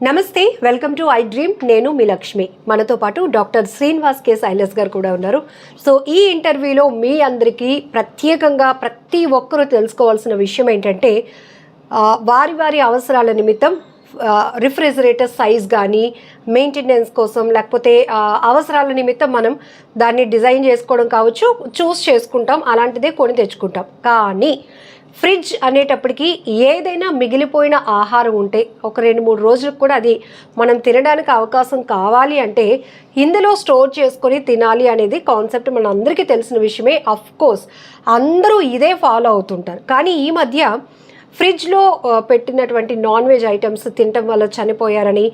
నమస్తే, welcome to I dream. నేను మీ లక్ష్మి. మనతో పాటు డాక్టర్ శ్రీనివాస్ కే సైలస్ గారు కూడా ఉన్నారు. సో ఈ ఇంటర్వ్యూలో మీ అందరికీ ప్రత్యేకంగా ప్రతి ఒక్కరూ తెలుసుకోవాల్సిన విషయం ఏంటంటే వారి వారి అవసరాల నిమిత్తం రిఫ్రిజిరేటర్ సైజ్ కానీ మెయింటెనెన్స్ కోసం లేకపోతే అవసరాల నిమిత్తం మనం దాన్ని డిజైన్ చేసుకోవడం కావచ్చు, చూస్ చేసుకుంటాం, అలాంటిదే కొని తెచ్చుకుంటాం. కానీ ఫ్రిడ్జ్ అనేటప్పటికీ ఏదైనా మిగిలిపోయిన ఆహారం ఉంటే ఒక 2-3 రోజులకు కూడా అది మనం తినడానికి అవకాశం కావాలి అంటే ఇందులో స్టోర్ చేసుకొని తినాలి అనేది కాన్సెప్ట్ మన అందరికీ తెలిసిన విషయమే. అఫ్ కోర్స్ అందరూ ఇదే ఫాలో అవుతుంటారు. కానీ ఈ మధ్య ఫ్రిడ్జ్లో పెట్టినటువంటి నాన్ వెజ్ ఐటమ్స్ తినటం వల్ల చనిపోయారని,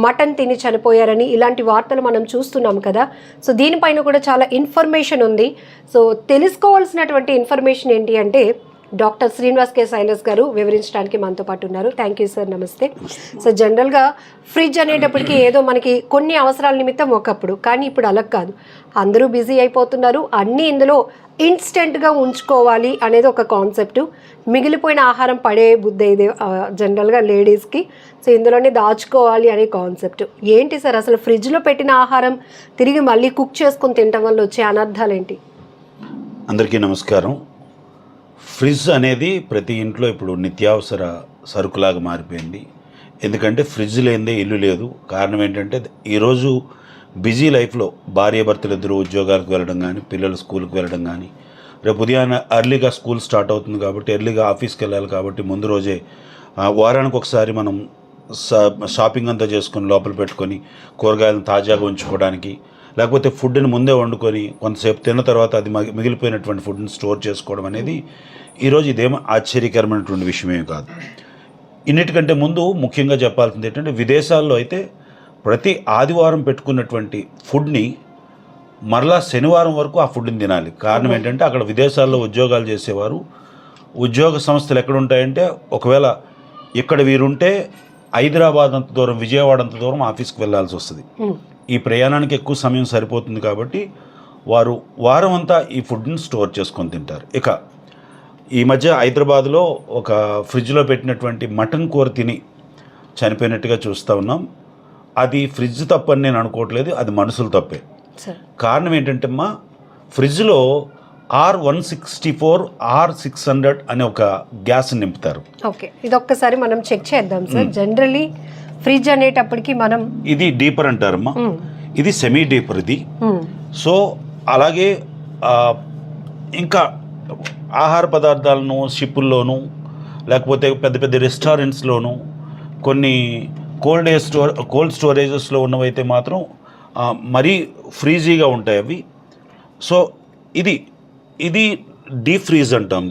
మటన్ తిని చనిపోయారని ఇలాంటి వార్తలు మనం చూస్తున్నాం కదా. సో దీనిపైన కూడా చాలా ఇన్ఫర్మేషన్ ఉంది. సో తెలుసుకోవాల్సినటువంటి ఇన్ఫర్మేషన్ ఏంటి అంటే డాక్టర్ శ్రీనివాస్ కే సైలస్ గారు వివరించడానికి మనతో పాటు ఉన్నారు. Thank you sir. నమస్తే. సో జనరల్గా ఫ్రిడ్జ్ అనేటప్పటికీ ఏదో మనకి కొన్ని అవసరాల నిమిత్తం ఒకప్పుడు, కానీ ఇప్పుడు అలా కాదు. అందరూ బిజీ అయిపోతున్నారు. అన్నీ ఇందులో ఇన్స్టెంట్గా ఉంచుకోవాలి అనేది ఒక కాన్సెప్ట్. మిగిలిపోయిన ఆహారం పడే బుద్ధి ఇది జనరల్గా లేడీస్కి. సో ఇందులోనే దాచుకోవాలి అనే కాన్సెప్ట్. ఏంటి సార్ అసలు ఫ్రిడ్జ్లో పెట్టిన ఆహారం తిరిగి మళ్ళీ కుక్ చేసుకొని తినటం వల్ల వచ్చే అనర్థాలు ఏంటి? అందరికీ నమస్కారం. ఫ్రిడ్జ్ అనేది ప్రతి ఇంట్లో ఇప్పుడు నిత్యావసర సరుకులాగా మారిపోయింది. ఎందుకంటే ఫ్రిడ్జ్ లేనిదే ఇల్లు లేదు. కారణం ఏంటంటే ఈరోజు బిజీ లైఫ్లో భార్యాభర్తలు ఇద్దరు ఉద్యోగాలకు వెళ్ళడం కానీ, పిల్లలు స్కూల్కి వెళ్ళడం కానీ, రేపు ఉదయాన్నే ఎర్లీగా స్కూల్ స్టార్ట్ అవుతుంది కాబట్టి ఎర్లీగా ఆఫీస్కి వెళ్ళాలి కాబట్టి ముందు రోజే వారానికి ఒకసారి మనం షాపింగ్ అంతా చేసుకొని లోపల పెట్టుకొని కూరగాయలను తాజాగా ఉంచుకోవడానికి, లేకపోతే ఫుడ్ని ముందే వండుకొని కొంతసేపు తిన్న తర్వాత అది మిగిలిపోయినటువంటి ఫుడ్ని స్టోర్ చేసుకోవడం అనేది ఈరోజు ఇదేమో ఆశ్చర్యకరమైనటువంటి విషయమే కాదు. ఇన్నిటికంటే ముందు ముఖ్యంగా చెప్పాల్సింది ఏంటంటే విదేశాల్లో అయితే ప్రతి ఆదివారం పెట్టుకున్నటువంటి ఫుడ్ని మరలా శనివారం వరకు ఆ ఫుడ్ని తినాలి. కారణం ఏంటంటే అక్కడ విదేశాల్లో ఉద్యోగాలు చేసేవారు ఉద్యోగ సంస్థలు ఎక్కడ ఉంటాయంటే ఒకవేళ ఇక్కడ వీరుంటే హైదరాబాద్ అంత దూరం, విజయవాడ అంత దూరం ఆఫీస్కి వెళ్ళాల్సి వస్తుంది. ఈ ప్రయాణానికి ఎక్కువ సమయం సరిపోతుంది కాబట్టి వారు వారం అంతా ఈ ఫుడ్ని స్టోర్ చేసుకొని తింటారు. ఇక ఈ మధ్య హైదరాబాద్లో ఒక ఫ్రిడ్జ్లో పెట్టినటువంటి మటన్ కూర తిని చనిపోయినట్టుగా చూస్తూ ఉన్నాం. అది ఫ్రిడ్జ్ తప్పని నేను అనుకోవట్లేదు, అది మనుషులు తప్పే. కారణం ఏంటంటే అమ్మా, ఫ్రిడ్జ్లో R164 R600 అనే ఒక గ్యాస్ నింపుతారు. ఓకే, ఇది ఒక్కసారి మనం చెక్ చేద్దాం సార్. జనరల్లీ ఫ్రిడ్జ్ అనేటప్పటికి మనం ఇది డీపర్ అంటారమ్మా, ఇది సెమీ డీపర్ ఇది. సో అలాగే ఇంకా ఆహార పదార్థాలను షిప్పుల్లోనూ లేకపోతే పెద్ద పెద్ద రెస్టారెంట్స్లోనూ కొన్ని కోల్డ్ స్టోరేజెస్లో ఉన్నవైతే మాత్రం మరీ ఫ్రీజీగా ఉంటాయి అవి. సో ఇది డీప్ ఫ్రీజ్ అంటాం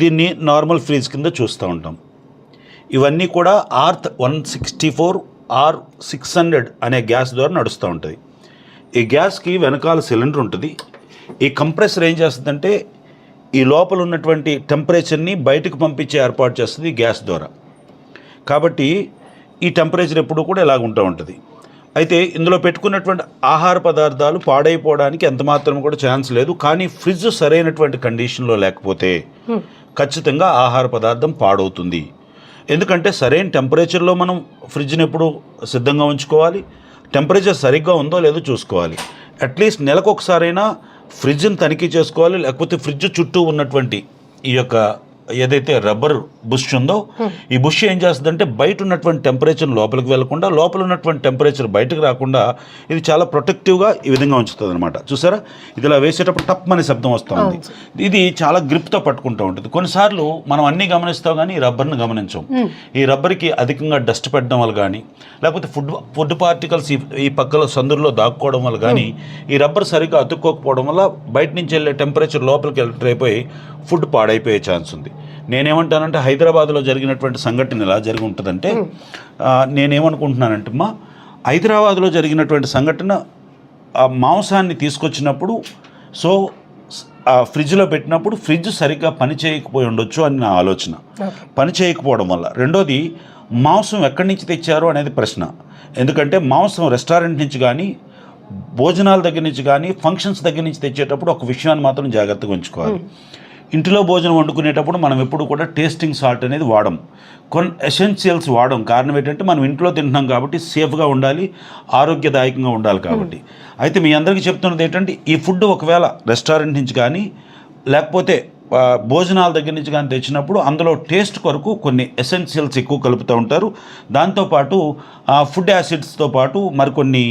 దీన్ని నార్మల్ ఫ్రీజ్ కింద చూస్తూ ఉంటాం. ఇవన్నీ కూడా R164 R600 అనే గ్యాస్ ద్వారా నడుస్తూ ఉంటుంది. ఈ గ్యాస్కి వెనకాల సిలిండర్ ఉంటుంది. ఈ కంప్రెసర్ ఏం చేస్తుందంటే ఈ లోపల ఉన్నటువంటి టెంపరేచర్ని బయటకు పంపించే ఏర్పాటు చేస్తుంది ఈ గ్యాస్ ద్వారా. కాబట్టి ఈ టెంపరేచర్ ఎప్పుడు కూడా ఇలాగ ఉంటూ ఉంటుంది. అయితే ఇందులో పెట్టుకున్నటువంటి ఆహార పదార్థాలు పాడైపోవడానికి ఎంత మాత్రం కూడా ఛాన్స్ లేదు. కానీ ఫ్రిడ్జ్ సరైనటువంటి కండిషన్లో లేకపోతే ఖచ్చితంగా ఆహార పదార్థం పాడవుతుంది. ఎందుకంటే సరైన టెంపరేచర్లో మనం ఫ్రిడ్జ్ని ఎప్పుడు సిద్ధంగా ఉంచుకోవాలి. టెంపరేచర్ సరిగ్గా ఉందో లేదో చూసుకోవాలి. అట్లీస్ట్ నెలకు ఒకసారైనా ఫ్రిడ్జ్ని తనిఖీ చేసుకోవాలి. లేకపోతే ఫ్రిడ్జ్ చుట్టూ ఉన్నటువంటి ఈ యొక్క ఏదైతే రబ్బర్ బుష్ ఉందో ఈ బుష్ ఏం చేస్తుందంటే బయట ఉన్నటువంటి టెంపరేచర్ లోపలికి వెళ్లకుండా, లోపల ఉన్నటువంటి టెంపరేచర్ బయటకు రాకుండా ఇది చాలా ప్రొటెక్టివ్గా ఈ విధంగా ఉంచుతుంది అనమాట. చూసారా, ఇది ఇలా వేసేటప్పుడు టప్ అనే శబ్దం వస్తూ ఉంది. ఇది చాలా గ్రిప్తో పట్టుకుంటూ ఉంటుంది. కొన్నిసార్లు మనం అన్నీ గమనిస్తాం కానీ ఈ రబ్బర్ని గమనించాం. ఈ రబ్బర్కి అధికంగా డస్ట్ పెట్టడం వల్ల కానీ, లేకపోతే ఫుడ్ పార్టికల్స్ ఈ పక్కల సందుల్లో దాక్కోవడం వల్ల కానీ, ఈ రబ్బర్ సరిగ్గా అతుక్కోకపోవడం వల్ల బయట నుంచి వెళ్ళే టెంపరేచర్ లోపలికి ఎంటర్ అయిపోయి ఫుడ్ పాడైపోయే ఛాన్స్ ఉంది. నేనేమంటానంటే హైదరాబాద్లో జరిగినటువంటి సంఘటన ఎలా జరిగి ఉంటుందంటే, నేనేమనుకుంటున్నానంటే అమ్మా, హైదరాబాద్లో జరిగినటువంటి సంఘటన మాంసాన్ని తీసుకొచ్చినప్పుడు సో ఫ్రిడ్జ్లో పెట్టినప్పుడు ఫ్రిడ్జ్ సరిగ్గా పని చేయకపోయి ఉండొచ్చు అని నా ఆలోచన. పని చేయకపోవడం వల్ల. రెండోది, మాంసం ఎక్కడి నుంచి తెచ్చారు అనేది ప్రశ్న. ఎందుకంటే మాంసం రెస్టారెంట్ నుంచి కానీ, భోజనాల దగ్గర నుంచి కానీ, ఫంక్షన్స్ దగ్గర నుంచి తెచ్చేటప్పుడు ఒక విషయాన్ని మాత్రం జాగ్రత్తగా ఉంచుకోవాలి. ఇంటిలో భోజనం వండుకునేటప్పుడు మనం ఎప్పుడు కూడా టేస్టింగ్ సాల్ట్ అనేది వాడం, కొన్ని ఎసెన్షియల్స్ వాడడం. కారణం ఏంటంటే మనం ఇంట్లో తింటున్నాం కాబట్టి సేఫ్గా ఉండాలి, ఆరోగ్యదాయకంగా ఉండాలి కాబట్టి. అయితే మీ అందరికీ చెప్తున్నది ఏంటంటే ఈ ఫుడ్ ఒకవేళ రెస్టారెంట్ నుంచి కానీ లేకపోతే భోజనాల దగ్గర నుంచి కానీ తెచ్చినప్పుడు అందులో టేస్ట్ కొరకు కొన్ని ఎసెన్షియల్స్ ఎక్కువ కలుపుతూ ఉంటారు. దాంతోపాటు ఫుడ్ యాసిడ్స్తో పాటు మరికొన్ని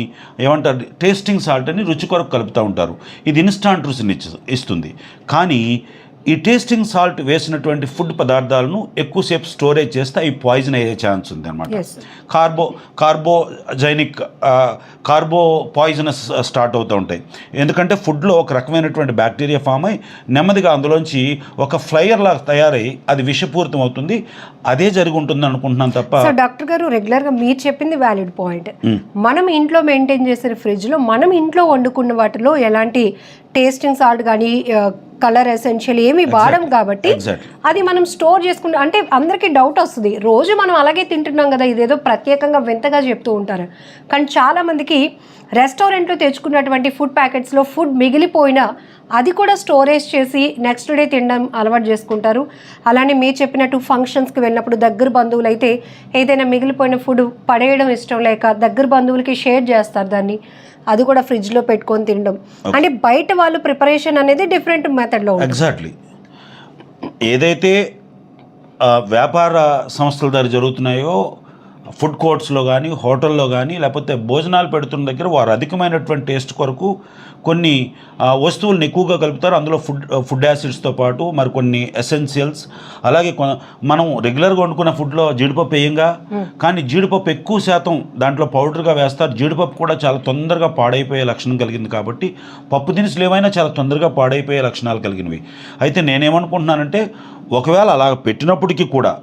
ఏమంటారు టేస్టింగ్ సాల్ట్ అని రుచి కొరకు కలుపుతూ ఉంటారు. ఇది ఇన్స్టాంట్ రుచిని ఇస్తుంది. కానీ ఈ టేస్టింగ్ సాల్ట్ వేసినటువంటి ఫుడ్ పదార్థాలను ఎక్కువసేపు స్టోరేజ్ చేస్తే అవి పాయిజన్ అయ్యే ఛాన్స్ ఉంది అనమాట. కార్బో పాయిజనస్ స్టార్ట్ అవుతూ ఉంటాయి. ఎందుకంటే ఫుడ్లో ఒక రకమైనటువంటి బ్యాక్టీరియా ఫామ్ అయ్యి నెమ్మదిగా అందులోంచి ఒక ఫ్లైయర్ లాగా తయారై అది విషపూరితం అవుతుంది. అదే జరిగి ఉంటుంది అనుకుంటున్నాను తప్ప. సో డాక్టర్ గారు, రెగ్యులర్గా మీరు చెప్పింది వ్యాలిడ్ పాయింట్. మనం ఇంట్లో మెయింటైన్ చేసే ఫ్రిడ్జ్లో మనం ఇంట్లో వండుకున్న వాటిలో ఎలాంటి టేస్టింగ్ సాల్ట్ కానీ కలర్ ఎసెన్షియల్ ఏమి వాడం కాబట్టి అది మనం స్టోర్ చేసుకుంటాం. అంటే అందరికీ డౌట్ వస్తుంది, రోజు మనం అలాగే తింటున్నాం కదా, ఇదేదో ప్రత్యేకంగా వింతగా చెప్తూ ఉంటారు. కానీ చాలామందికి రెస్టారెంట్లో తెచ్చుకున్నటువంటి ఫుడ్ ప్యాకెట్స్లో ఫుడ్ మిగిలిపోయినా అది కూడా స్టోరేజ్ చేసి నెక్స్ట్ డే తినడం అలవాటు చేసుకుంటారు. అలానే మీరు చెప్పినట్టు ఫంక్షన్స్కి వెళ్ళినప్పుడు దగ్గర బంధువులు అయితే ఏదైనా మిగిలిపోయిన ఫుడ్ పడేయడం ఇష్టం లేక దగ్గర బంధువులకి షేర్ చేస్తారు దాన్ని, అది కూడా ఫ్రిడ్జ్లో పెట్టుకొని తినడం. అంటే బయట వాళ్ళు ప్రిపరేషన్ అనేది డిఫరెంట్ మెథడ్లో. ఎగ్జాక్ట్లీ. ఏదైతే వ్యాపార సంస్థల ద్వారా జరుగుతున్నాయో ఫుడ్ కోర్ట్స్లో కానీ హోటల్లో కానీ లేకపోతే భోజనాలు పెడుతున్న దగ్గర వారు అధికమైనటువంటి టేస్ట్ కొరకు కొన్ని వస్తువులను ఎక్కువగా కలుపుతారు. అందులో ఫుడ్ యాసిడ్స్తో పాటు మరికొన్ని ఎసెన్షియల్స్, అలాగే మనం రెగ్యులర్గా వండుకున్న ఫుడ్లో జీడిపప్పు వేయంగా, కానీ జీడిపప్పు ఎక్కువ శాతం దాంట్లో పౌడర్గా వేస్తారు. జీడిపప్పు కూడా చాలా తొందరగా పాడైపోయే లక్షణం కలిగింది కాబట్టి పప్పు దినుసులు ఏమైనా చాలా తొందరగా పాడైపోయే లక్షణాలు కలిగినవి. అయితే నేనేమనుకుంటున్నానంటే ఒకవేళ అలా పెట్టినప్పటికీ కూడా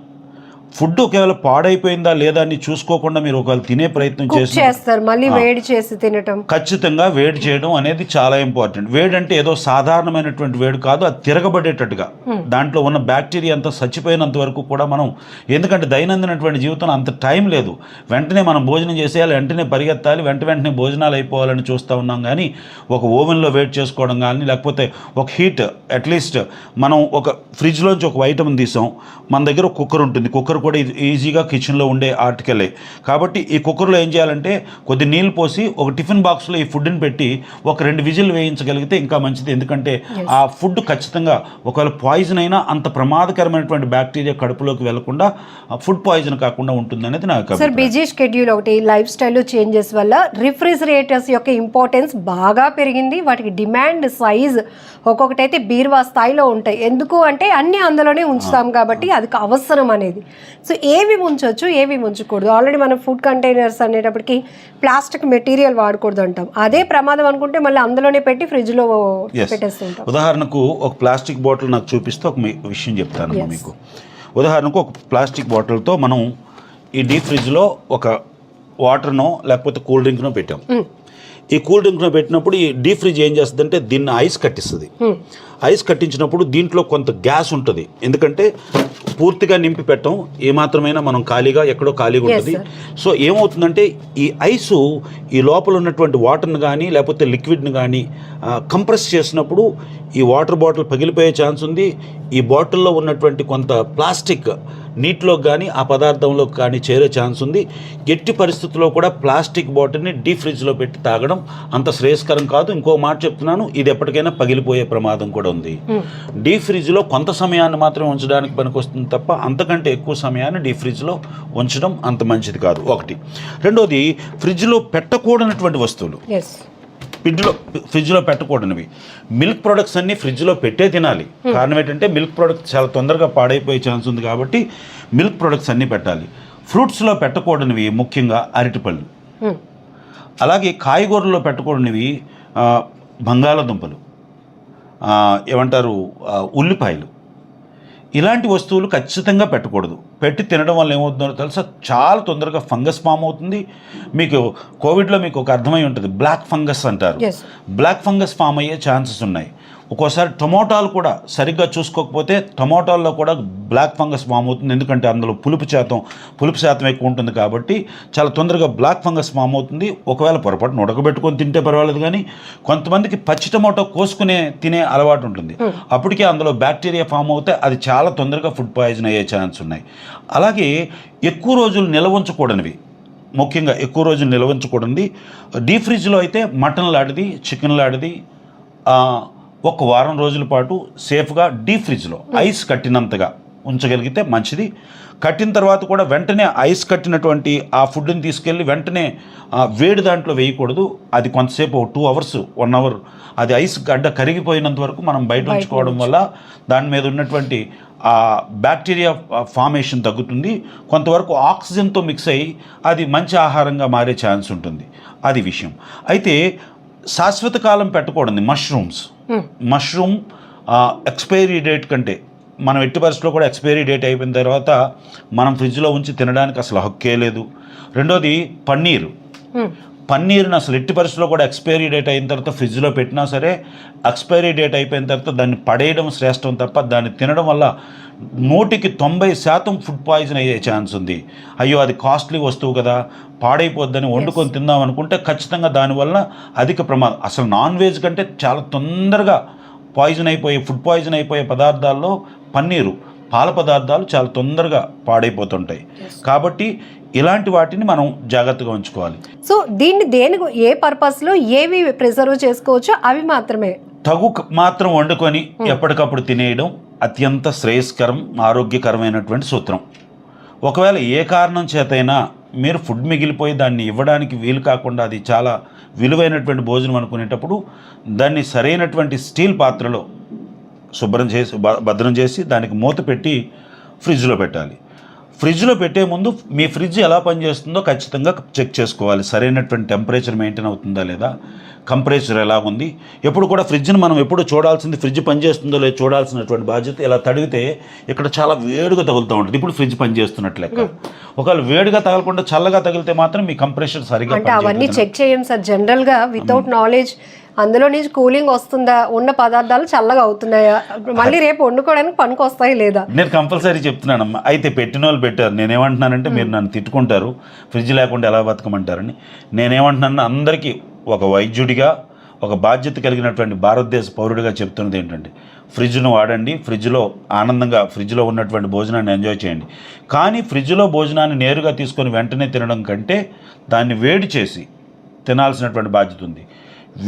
ఫుడ్ ఒకవేళ పాడైపోయిందా లేదా అని చూసుకోకుండా మీరు ఒకవేళ తినే ప్రయత్నం చేస్తారు, మళ్ళీ వేడి చేసి తినటం, ఖచ్చితంగా వేడి చేయడం అనేది చాలా ఇంపార్టెంట్. వేడి అంటే ఏదో సాధారణమైనటువంటి వేడి కాదు, అది తిరగబడేటట్టుగా దాంట్లో ఉన్న బ్యాక్టీరియా అంతా చచ్చిపోయినంత వరకు కూడా మనం, ఎందుకంటే దైనందినటువంటి జీవితంలో అంత టైం లేదు, వెంటనే మనం భోజనం చేసేయాలి, వెంటనే పరిగెత్తాలి, వెంటనే భోజనాలు అయిపోవాలని చూస్తూ ఉన్నాం. కానీ ఒక ఓవెన్లో వేడి చేసుకోవడం కానీ లేకపోతే ఒక హీట్ అట్లీస్ట్ మనం ఒక ఫ్రిడ్జ్లోంచి ఒక ఐటమ్ తీసాం, మన దగ్గర ఒక కుక్కర్ ఉంటుంది, కుక్కర్ కూడా ఈజీగా కిచెన్లో ఉండే ఆర్టికలే కాబట్టి ఈ కుక్కర్లో ఏం చేయాలంటే కొద్ది నీళ్ళు పోసి ఒక టిఫిన్ బాక్స్లో ఈ ఫుడ్ని పెట్టి ఒక 2 విజిల్ వేయించగలిగితే ఇంకా మంచిది. ఎందుకంటే ఆ ఫుడ్ ఖచ్చితంగా ఒకవేళ పాయిజన్ అయినా అంత ప్రమాదకరమైనటువంటి బ్యాక్టీరియా కడుపులోకి వెళ్లకుండా ఫుడ్ పాయిజన్ కాకుండా ఉంటుంది అనేది నాకు. సార్, బిజీ షెడ్యూల్ ఒకటి, లైఫ్ స్టైల్లో చేంజెస్ వల్ల రిఫ్రిజిరేటర్స్ యొక్క ఇంపార్టెన్స్ బాగా పెరిగింది. వాటికి డిమాండ్ సైజ్ ఒక్కొక్కటైతే బీరువా స్థాయిలో ఉంటాయి. ఎందుకు అంటే అన్నీ అందులోనే ఉంచుతాం కాబట్టి అది అవసరం అనేది. సో ఏవి ఉంచవచ్చు, ఏవి ఉంచకూడదు? ఆల్రెడీ మనం ఫుడ్ కంటైనర్స్ అనేటప్పటికి ప్లాస్టిక్ మెటీరియల్ వాడకూడదు అంటాం. అదే ప్రమాదం అనుకుంటే మళ్ళీ అందులోనే పెట్టి ఫ్రిడ్జ్లో పెట్టేస్తుంటాం. ఉదాహరణకు ఒక ప్లాస్టిక్ బాటిల్ నాకు చూపిస్తే ఒక విషయం చెప్తాను మీకు. ఉదాహరణకు ఒక ప్లాస్టిక్ బాటిల్తో మనం ఈ డీప్ ఫ్రిడ్జ్లో ఒక వాటర్నో లేకపోతే కూల్ డ్రింక్నో పెట్టాం. ఈ కూల్ డ్రింక్ను పెట్టినప్పుడు ఈ డీప్ ఫ్రిడ్జ్ ఏం చేస్తుందంటే దీన్ని ఐస్ కట్టిస్తుంది. ఐస్ కట్టించినప్పుడు దీంట్లో కొంత గ్యాస్ ఉంటుంది, ఎందుకంటే పూర్తిగా నింపి పెట్టం, ఏమాత్రమైనా మనం ఖాళీగా ఎక్కడో ఖాళీగా ఉంటుంది. సో ఏమవుతుందంటే ఈ ఐసు ఈ లోపల ఉన్నటువంటి వాటర్ని కానీ లేకపోతే లిక్విడ్ని కానీ కంప్రెస్ చేసినప్పుడు ఈ వాటర్ బాటిల్ పగిలిపోయే ఛాన్స్ ఉంది. ఈ బాటిల్లో ఉన్నటువంటి కొంత ప్లాస్టిక్ నీటిలో కానీ ఆ పదార్థంలో కానీ చేరే ఛాన్స్ ఉంది. ఎట్టి పరిస్థితుల్లో కూడా ప్లాస్టిక్ బాటిల్ని డీప్ ఫ్రిడ్జ్లో పెట్టి తాగడం అంత శ్రేయస్కరం కాదు. ఇంకో మాట చెప్తున్నాను, ఇది ఎప్పటికైనా పగిలిపోయే ప్రమాదం కూడా ఉంది. డీప్ ఫ్రిడ్జ్లో కొంత సమయాన్ని మాత్రమే ఉంచడానికి పనికొస్తుంది తప్ప అంతకంటే ఎక్కువ సమయాన్ని డీప్ ఫ్రిడ్జ్లో ఉంచడం అంత మంచిది కాదు. ఒకటి. రెండోది, ఫ్రిడ్జ్లో పెట్టకూడనటువంటి వస్తువులు ఫ్రిడ్జ్లో పెట్టకూడనివి. మిల్క్ ప్రొడక్ట్స్ అన్నీ ఫ్రిడ్జ్లో పెట్టే తినాలి. కారణం ఏంటంటే మిల్క్ ప్రొడక్ట్స్ చాలా తొందరగా పాడైపోయే ఛాన్స్ ఉంది కాబట్టి మిల్క్ ప్రొడక్ట్స్ అన్నీ పెట్టాలి. ఫ్రూట్స్లో పెట్టకూడనివి ముఖ్యంగా అరటిపళ్ళు, అలాగే కాయగూరల్లో పెట్టకూడనివి బంగాళదుంపలు, ఏమంటారు ఉల్లిపాయలు, ఇలాంటి వస్తువులు ఖచ్చితంగా పెట్టకూడదు. పెట్టి తినడం వల్ల ఏమవుతుందో తెలుసా, చాలా తొందరగా ఫంగస్ ఫామ్ అవుతుంది. మీకు కోవిడ్లో మీకు ఒక అర్థమై ఉంటుంది, బ్లాక్ ఫంగస్ అంటారు. బ్లాక్ ఫంగస్ ఫామ్ అయ్యే ఛాన్సెస్ ఉన్నాయి. ఒక్కోసారి టొమాటోలు కూడా సరిగ్గా చూసుకోకపోతే టొమాటోల్లో కూడా బ్లాక్ ఫంగస్ ఫామ్ అవుతుంది. ఎందుకంటే అందులో పులుపు శాతం ఎక్కువ ఉంటుంది కాబట్టి చాలా తొందరగా బ్లాక్ ఫంగస్ ఫామ్ అవుతుంది. ఒకవేళ పొరపాటున ఉడకబెట్టుకొని తింటే పర్వాలేదు, కానీ కొంతమందికి పచ్చి టొమాటో కోసుకునే తినే అలవాటు ఉంటుంది. అప్పటికే అందులో బ్యాక్టీరియా ఫామ్ అవుతే అది చాలా తొందరగా ఫుడ్ పాయిజన్ అయ్యే ఛాన్స్ ఉన్నాయి. అలాగే ఎక్కువ రోజులు నిల్వ ఉంచకూడనివి, ముఖ్యంగా ఎక్కువ రోజులు నిల్వ ఉంచకూడదు. డీప్ ఫ్రిడ్జ్లో అయితే మటన్ లాంటిది, చికెన్ లాంటిది ఒక వారం రోజుల పాటు సేఫ్గా డీప్ ఫ్రిడ్జ్లో ఐస్ కట్టినంతగా ఉంచగలిగితే మంచిది. కట్టిన తర్వాత కూడా వెంటనే ఐస్ కట్టినటువంటి ఆ ఫుడ్ని తీసుకెళ్ళి వెంటనే వేడి దాంట్లో వేయకూడదు. అది కొంతసేపు 2 hours 1 hour అది ఐస్ గడ్డ కరిగిపోయినంత వరకు మనం బయట ఉంచుకోవడం వల్ల దాని మీద ఉన్నటువంటి ఆ బ్యాక్టీరియా ఫార్మేషన్ తగ్గుతుంది. కొంతవరకు ఆక్సిజన్తో మిక్స్ అయ్యి అది మంచి ఆహారంగా మారే ఛాన్స్ ఉంటుంది. అది విషయం. అయితే శాశ్వత కాలం పెట్టకూడదు. మష్రూమ్ ఎక్స్పైరీ డేట్ కంటే మనం ఎట్టి పరిస్థితుల్లో కూడా ఎక్స్పైరీ డేట్ అయిపోయిన తర్వాత మనం ఫ్రిడ్జ్లో ఉంచి తినడానికి అసలు హక్కే లేదు. రెండోది పన్నీర్ని అసలు ఎట్టి పరిస్థితుల్లో కూడా ఎక్స్పైరీ డేట్ అయిన తర్వాత ఫ్రిడ్జ్లో పెట్టినా సరే ఎక్స్పైరీ డేట్ అయిపోయిన తర్వాత దాన్ని పడేయడం శ్రేష్టం తప్ప దాన్ని తినడం వల్ల 90% ఫుడ్ పాయిజన్ అయ్యే ఛాన్స్ ఉంది. అయ్యో అది కాస్ట్లీ వస్తువు కదా, పాడైపోద్దని వండుకొని తిందాం అనుకుంటే ఖచ్చితంగా దానివల్ల అధిక ప్రమాదం. అసలు నాన్ వెజ్ కంటే చాలా తొందరగా ఫుడ్ పాయిజన్ అయిపోయే పదార్థాల్లో పాల పదార్థాలు చాలా తొందరగా పాడైపోతుంటాయి. కాబట్టి ఇలాంటి వాటిని మనం జాగ్రత్తగా ఉంచుకోవాలి. సో దేనికి ఏ పర్పస్లో ఏవి ప్రిజర్వ్ చేసుకోవచ్చో అవి మాత్రమే తగు మాత్రం వండుకొని ఎప్పటికప్పుడు తినేయడం అత్యంత శ్రేయస్కరం, ఆరోగ్యకరమైనటువంటి సూత్రం. ఒకవేళ ఏ కారణం చేతైనా మీరు ఫుడ్ మిగిలిపోయి దాన్ని ఇవ్వడానికి వీలు కాకుండా అది చాలా విలువైనటువంటి భోజనం అనుకునేటప్పుడు దాన్ని సరైనటువంటి స్టీల్ పాత్రలో శుభ్రం చేసి భద్రం చేసి దానికి మూత పెట్టి ఫ్రిడ్జ్లో పెట్టాలి. ఫ్రిడ్జ్లో పెట్టే ముందు మీ ఫ్రిడ్జ్ ఎలా పనిచేస్తుందో ఖచ్చితంగా చెక్ చేసుకోవాలి. సరైనటువంటి టెంపరేచర్ మెయింటైన్ అవుతుందా లేదా, కంపరేచర్ ఎలా ఉంది. ఎప్పుడు కూడా ఫ్రిడ్జ్ని మనం ఎప్పుడు చూడాల్సింది ఫ్రిడ్జ్ పనిచేస్తుందో లేదో చూడాల్సినటువంటి బాధ్యత. ఇలా తడిగితే ఇక్కడ చాలా వేడిగా తగులుతూ ఉంటుంది. ఇప్పుడు ఫ్రిడ్జ్ పనిచేస్తున్నట్లు లెక్క. ఒకవేళ వేడిగా తగలకుండా చల్లగా తగిలితే మాత్రం మీ కంప్రెషర్ సరిగ్గా అంటే అవన్నీ చెక్ చేయండి సార్. జనరల్గా వితౌట్ నాలెడ్జ్ అందులో నుంచి కూలింగ్ వస్తుందా, ఉన్న పదార్థాలు చల్లగా అవుతున్నాయా, మళ్ళీ రేపు వండుకోవడానికి పనికి వస్తాయి లేదా. నేను కంపల్సరీ చెప్తున్నానమ్మా. అయితే పెట్టిన వాళ్ళు పెట్టారు. నేనేమంటున్నానంటే మీరు నన్ను తిట్టుకుంటారు, ఫ్రిడ్జ్ లేకుండా ఎలా బతకమంటారని. నేనేమంటున్నాను, అందరికీ ఒక వైద్యుడిగా, ఒక బాధ్యత కలిగినటువంటి భారతదేశ పౌరుడిగా చెప్తున్నది ఏంటంటే ఫ్రిడ్జ్ను వాడండి, ఫ్రిడ్జ్లో ఆనందంగా ఫ్రిడ్జ్లో ఉన్నటువంటి భోజనాన్ని ఎంజాయ్ చేయండి. కానీ ఫ్రిడ్జ్లో భోజనాన్ని నేరుగా తీసుకొని వెంటనే తినడం కంటే దాన్ని వేడి చేసి తినాల్సినటువంటి బాధ్యత ఉంది.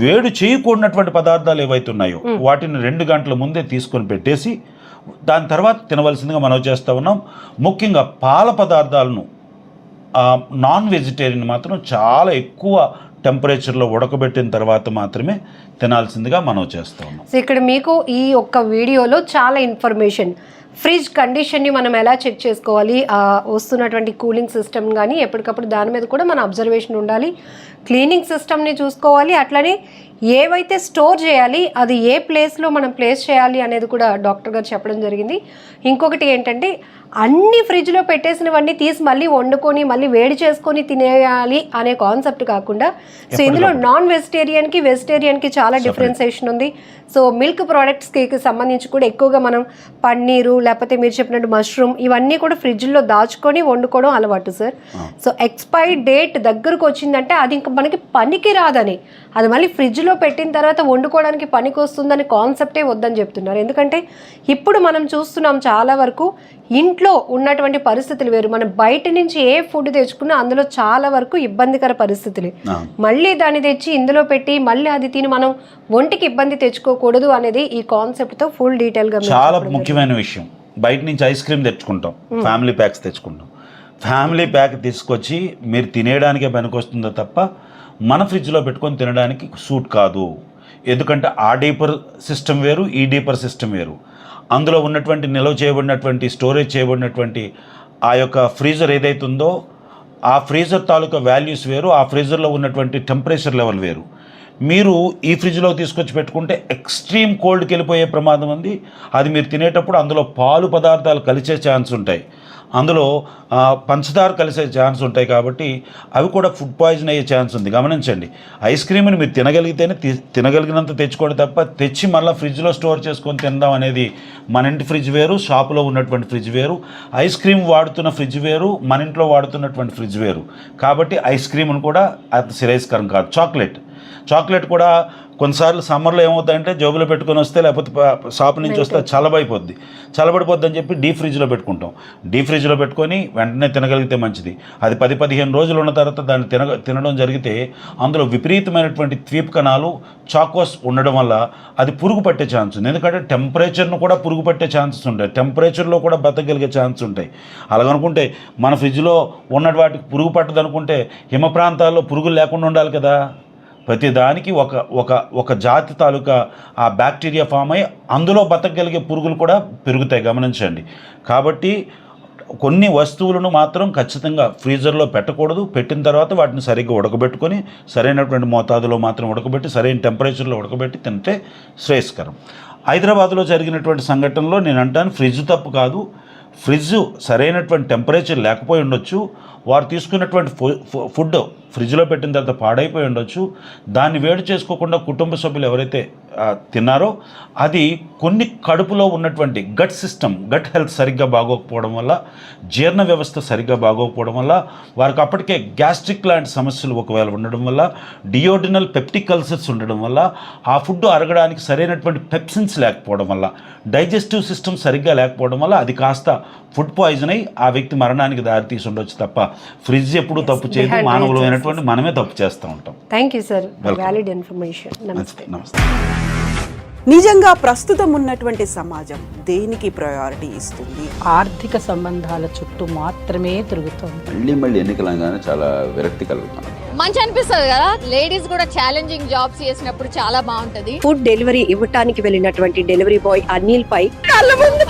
వేడి చేయకూడనటువంటి పదార్థాలు ఏవైతే ఉన్నాయో వాటిని 2 గంటల ముందే తీసుకొని పెట్టేసి దాని తర్వాత తినవలసిందిగా మనం చేస్తూ ఉన్నాం. ముఖ్యంగా పాల పదార్థాలను, నాన్ వెజిటేరియన్ మాత్రం చాలా ఎక్కువ టెంపరేచర్లో ఉడకబెట్టిన తర్వాత మాత్రమే తినాల్సిందిగా మనం చేస్తూ ఉన్నాం. సో ఇక్కడ మీకు ఈ ఒక్క వీడియోలో చాలా ఇన్ఫర్మేషన్, ఫ్రిడ్జ్ కండిషన్ని మనం ఎలా చెక్ చేసుకోవాలి, వస్తున్నటువంటి కూలింగ్ సిస్టమ్ కానీ ఎప్పటికప్పుడు దాని మీద కూడా మన అబ్జర్వేషన్ ఉండాలి, క్లీనింగ్ సిస్టమ్ని చూసుకోవాలి, అట్లనే ఏవైతే స్టోర్ చేయాలి అది ఏ ప్లేస్లో మనం ప్లేస్ చేయాలి అనేది కూడా డాక్టర్ గారు చెప్పడం జరిగింది. ఇంకొకటి ఏంటంటే అన్ని ఫ్రిడ్జ్లో పెట్టేసినవన్నీ తీసి మళ్ళీ వండుకొని మళ్ళీ వేడి చేసుకొని తినేయాలి అనే కాన్సెప్ట్ కాకుండా, సో ఇందులో నాన్ వెజిటేరియన్కి వెజిటేరియన్కి చాలా డిఫరెన్సియేషన్ ఉంది. సో మిల్క్ ప్రోడక్ట్స్కి సంబంధించి కూడా ఎక్కువగా మనం పన్నీరు లేకపోతే మీరు చెప్పినట్టు మష్రూమ్ ఇవన్నీ కూడా ఫ్రిడ్జ్లో దాచుకొని వండుకోవడం అలవాటు సార్. సో ఎక్స్పైరీ డేట్ దగ్గరకు వచ్చిందంటే అది ఇంకా మనకి పనికి రాదని, అది మళ్ళీ ఫ్రిడ్జ్లో పెట్టిన తర్వాత వండుకోవడానికి పనికి వస్తుందని కాన్సెప్టే వద్దని చెప్తున్నారు. ఎందుకంటే ఇప్పుడు మనం చూస్తున్నాం చాలా వరకు ఇంట్లో ఉన్నటువంటి పరిస్థితులు వేరు, మనం బయట నుంచి ఏ ఫుడ్ తెచ్చుకున్నా అందులో చాలా వరకు ఇబ్బందికర పరిస్థితులు, మళ్ళీ దాన్ని తెచ్చి ఇందులో పెట్టి మళ్ళీ అది తిని మనం ఒంటికి ఇబ్బంది తెచ్చుకోకూడదు అనేది ఈ కాన్సెప్ట్తో ఫుల్ డీటెయిల్గా. చాలా ముఖ్యమైన విషయం, బయట నుంచి ఐస్ క్రీమ్ తెచ్చుకుంటాం, ఫ్యామిలీ ప్యాక్స్ తెచ్చుకుంటాం. ఫ్యామిలీ ప్యాక్ తీసుకొచ్చి మీరు తినేయడానికే పనికొస్తుందో తప్ప మన ఫ్రిడ్జ్లో పెట్టుకొని తినడానికి సూట్ కాదు. ఎందుకంటే ఆ డీపర్ సిస్టమ్ వేరు, ఈ డీపర్ సిస్టమ్ వేరు. అందులో ఉన్నటువంటి నిల్వ చేయబడినటువంటి స్టోరేజ్ చేయబడినటువంటి ఆ యొక్క ఫ్రీజర్ ఏదైతే ఉందో ఆ ఫ్రీజర్ తాలూకా వాల్యూస్ వేరు, ఆ ఫ్రీజర్లో ఉన్నటువంటి టెంపరేచర్ లెవెల్ వేరు. మీరు ఈ ఫ్రిడ్జ్లో తీసుకొచ్చి పెట్టుకుంటే ఎక్స్ట్రీమ్ కోల్డ్కి వెళ్ళిపోయే ప్రమాదం ఉంది. అది మీరు తినేటప్పుడు అందులో పాలు పదార్థాలు కలిసే ఛాన్స్ ఉంటాయి. అందులో పంచదార కలిసే ఛాన్స్ ఉంటాయి కాబట్టి అవి కూడా ఫుడ్ పాయిజన్ అయ్యే ఛాన్స్ ఉంది. గమనించండి, ఐస్ క్రీమ్ని మీరు తినగలిగితేనే తినగలిగినంత తెచ్చుకోండి తప్ప తెచ్చి మళ్ళీ ఫ్రిడ్జ్లో స్టోర్ చేసుకొని తినడం అనేది మన ఇంటి ఫ్రిడ్జ్ వేరు, షాపులో ఉన్నటువంటి ఫ్రిడ్జ్ వేరు. ఐస్ క్రీమ్ వాడుతున్న ఫ్రిడ్జ్ వేరు, మన ఇంట్లో వాడుతున్నటువంటి ఫ్రిడ్జ్ వేరు. కాబట్టి ఐస్ క్రీమ్ను కూడా అది శ్రేయస్కరం కాదు. చాక్లెట్ కూడా కొన్నిసార్లు సమ్మర్లో ఏమవుతాయంటే జోబులో పెట్టుకొని వస్తే, లేకపోతే షాప్ నుంచి వస్తే చల్లబడిపోద్ది అని చెప్పి డీప్ ఫ్రిడ్జ్లో పెట్టుకుంటాం. డీప్ ఫ్రిడ్జ్లో పెట్టుకొని వెంటనే తినగలిగితే మంచిది. అది 10-15 రోజులు ఉన్న తర్వాత దాన్ని తినడం జరిగితే అందులో విపరీతమైనటువంటి తీపి కణాలు, చాకోస్ ఉండడం వల్ల అది పురుగు పట్టే ఛాన్స్ ఉంది. ఎందుకంటే టెంపరేచర్ను కూడా పురుగు పట్టే ఛాన్సెస్ ఉంటాయి, టెంపరేచర్లో కూడా బతకగలిగే ఛాన్స్ ఉంటాయి. అలాగనుకుంటే మన ఫ్రిడ్జ్లో ఉన్న వాటికి పురుగు పట్టదు అనుకుంటే హిమ ప్రాంతాల్లో పురుగులు లేకుండా ఉండాలి కదా. ప్రతిదానికి ఒక జాతి తాలూకా ఆ బ్యాక్టీరియా ఫామ్ అయ్యి అందులో బతకగలిగే పురుగులు కూడా పెరుగుతాయి. గమనించండి. కాబట్టి కొన్ని వస్తువులను మాత్రం ఖచ్చితంగా ఫ్రీజర్లో పెట్టకూడదు. పెట్టిన తర్వాత వాటిని సరిగ్గా ఉడకబెట్టుకొని సరైనటువంటి మోతాదులో మాత్రం ఉడకబెట్టి సరైన టెంపరేచర్లో ఉడకబెట్టి తింటే శ్రేయస్కరం. హైదరాబాద్లో జరిగినటువంటి సంఘటనలో నేను అంటాను, ఫ్రిడ్జ్ తప్పు కాదు. ఫ్రిడ్జ్ సరైనటువంటి టెంపరేచర్ లేకపోయి ఉండొచ్చు. వారు తీసుకున్నటువంటి ఫుడ్ ఫ్రిడ్జ్లో పెట్టిన తర్వాత పాడైపోయి ఉండొచ్చు. దాన్ని వేడి చేసుకోకుండా కుటుంబ సభ్యులు ఎవరైతే తిన్నారో అది కొన్ని కడుపులో ఉన్నటువంటి గట్ హెల్త్ సరిగ్గా బాగోకపోవడం వల్ల, జీర్ణ వ్యవస్థ సరిగ్గా బాగోకపోవడం వల్ల, వారికి అప్పటికే గ్యాస్ట్రిక్ లాంటి సమస్యలు ఒకవేళ ఉండడం వల్ల, డియోడినల్ పెప్టిక్ అల్సర్స్ ఉండడం వల్ల, ఆ ఫుడ్ అరగడానికి సరైనటువంటి పెప్సిన్స్ లేకపోవడం వల్ల, డైజెస్టివ్ సిస్టమ్ సరిగ్గా లేకపోవడం వల్ల అది కాస్త ఫుడ్ పాయిజన్ అయ్యి ఆ వ్యక్తి మరణానికి దారితీసి ఉండొచ్చు తప్ప ఫ్రిడ్జ్ ఎప్పుడు తప్పు చేయదు. మానవులమైనటువంటి మనమే తప్పు చేస్తూ ఉంటాం. Thank you sir, valid information. నమస్తే. నిజంగా ప్రస్తుతం ఉన్నటువంటి సమాజం దేనికి ప్రయారిటీ ఇస్తుంది? ఆర్థిక సంబంధాల చుట్టూ మాత్రమే తిరుగుతుంది. మళ్ళీ ఎన్నికలంగానే చాలా విరక్తి కలుగుతాం. మంచి అనిపిస్తుంది కదా, లేడీస్ కూడా ఛాలెంజింగ్ జాబ్స్ చేసినప్పుడు చాలా బాగుంటది. ఫుడ్ డెలివరీ ఇవ్వటానికి వెళ్ళినటువంటి డెలివరీ బాయ్ అనిల్ పై కళ్ళ ముందు